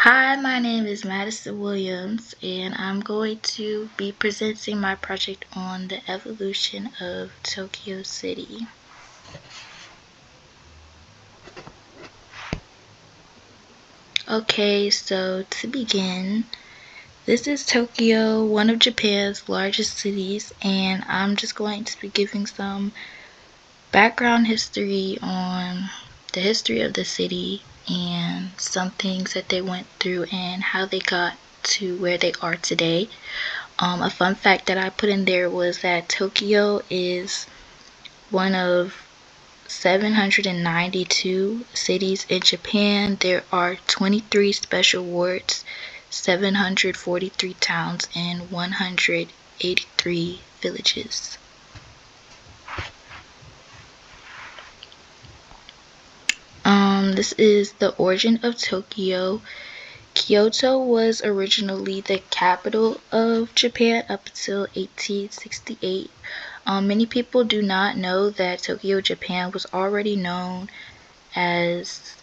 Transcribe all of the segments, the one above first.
Hi, my name is Madison Williams, and I'm going to be presenting my project on the evolution of Tokyo City. Okay, so to begin, this is Tokyo, one of Japan's largest cities, and I'm just going to be giving some background history on the history of the city and some things that they went through and how they got to where they are today. A fun fact that I put in there was that Tokyo is one of 792 cities in Japan. There are 23 special wards, 743 towns, and 183 villages. This is the origin of Tokyo. Kyoto was originally the capital of Japan up until 1868. Many people do not know that Tokyo, Japan was already known as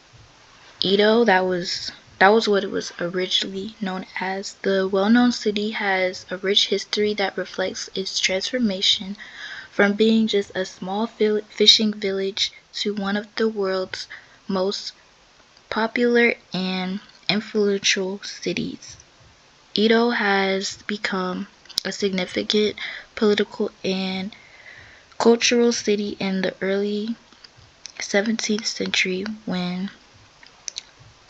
Edo. That was what it was originally known as. The well-known city has a rich history that reflects its transformation from being just a small fishing village to one of the world's most popular and influential cities. Edo has become a significant political and cultural city in the early 17th century when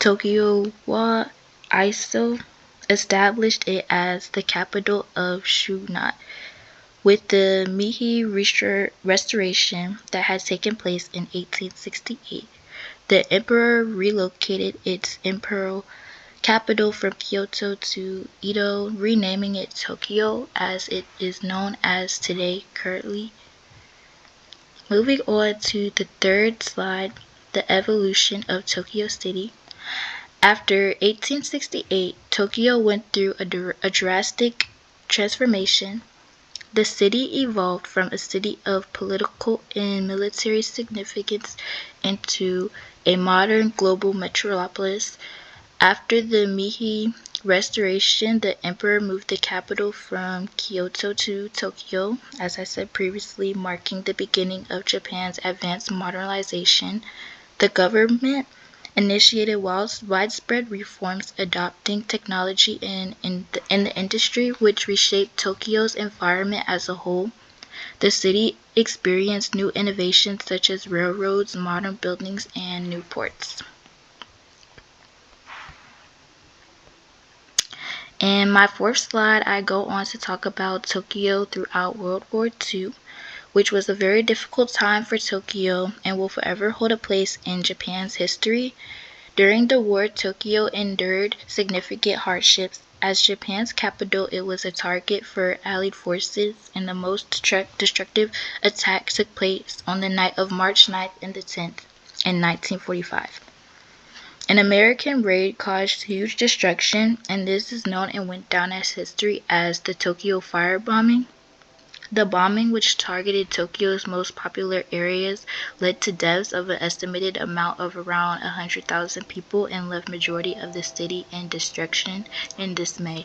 Tokugawa Ieyasu established it as the capital of Shogunate. With the Meiji Restoration that had taken place in 1868, the emperor relocated its imperial capital from Kyoto to Edo, renaming it Tokyo as it is known as today currently. Moving on to the third slide, the evolution of Tokyo City. After 1868, Tokyo went through a drastic transformation. The city evolved from a city of political and military significance into a modern global metropolis. After the Meiji Restoration, the emperor moved the capital from Kyoto to Tokyo, as I said previously, marking the beginning of Japan's advanced modernization. The government initiated widespread reforms adopting technology in the industry, which reshaped Tokyo's environment as a whole. The city experienced new innovations such as railroads, modern buildings, and new ports. In my fourth slide, I go on to talk about Tokyo throughout World War II, which was a very difficult time for Tokyo and will forever hold a place in Japan's history. During the war, Tokyo endured significant hardships. As Japan's capital, it was a target for Allied forces, and the most destructive attack took place on the night of March 9th and the 10th in 1945. An American raid caused huge destruction, and this is known and went down as history as the Tokyo firebombing. The bombing, which targeted Tokyo's most popular areas, led to deaths of an estimated amount of around 100,000 people and left majority of the city in destruction and dismay.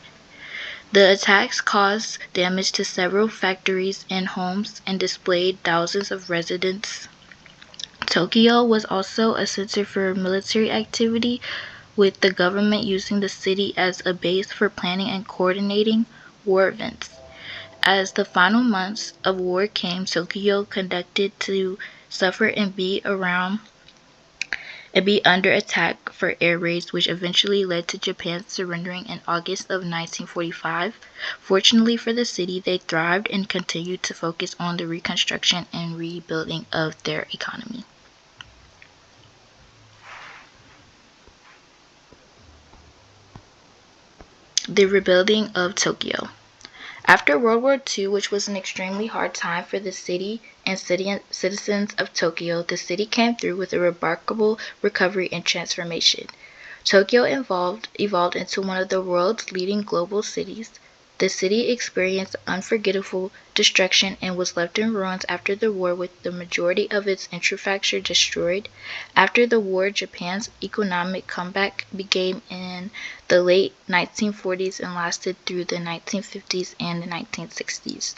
The attacks caused damage to several factories and homes and displaced thousands of residents. Tokyo was also a center for military activity, with the government using the city as a base for planning and coordinating war events. As the final months of war came, Tokyo continued to suffer and be under attack for air raids, which eventually led to Japan surrendering in August of 1945. Fortunately for the city, they thrived and continued to focus on the reconstruction and rebuilding of their economy. The rebuilding of Tokyo. After World War II, which was an extremely hard time for the city and citizens of Tokyo, the city came through with a remarkable recovery and transformation. Tokyo evolved into one of the world's leading global cities. The city experienced unforgettable destruction and was left in ruins after the war, with the majority of its infrastructure destroyed. After the war, Japan's economic comeback began in the late 1940s and lasted through the 1950s and the 1960s.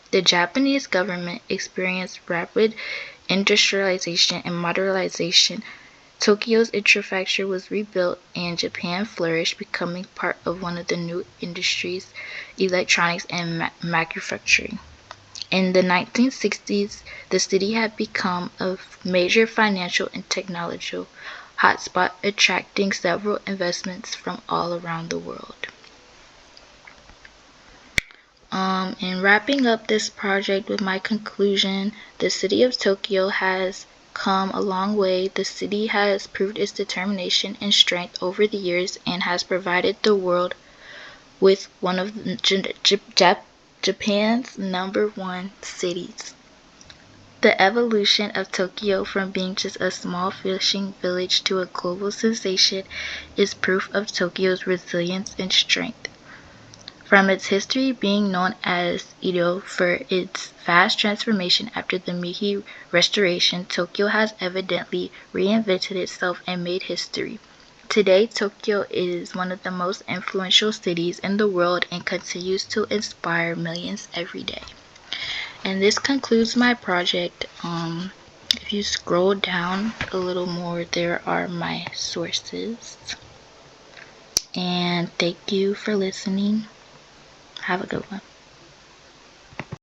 The Japanese government experienced rapid industrialization and modernization. Tokyo's infrastructure was rebuilt and Japan flourished, becoming part of one of the new industries, electronics and manufacturing. In the 1960s, the city had become a major financial and technological hotspot, attracting several investments from all around the world. In wrapping up this project with my conclusion, the city of Tokyo has come a long way. The city has proved its determination and strength over the years and has provided the world with one of Japan's #1 cities. The evolution of Tokyo from being just a small fishing village to a global sensation is proof of Tokyo's resilience and strength. From its history being known as Edo for its vast transformation after the Meiji Restoration, Tokyo has evidently reinvented itself and made history. Today, Tokyo is one of the most influential cities in the world and continues to inspire millions every day. And this concludes my project. If you scroll down a little more, there are my sources. And thank you for listening. Have a good one.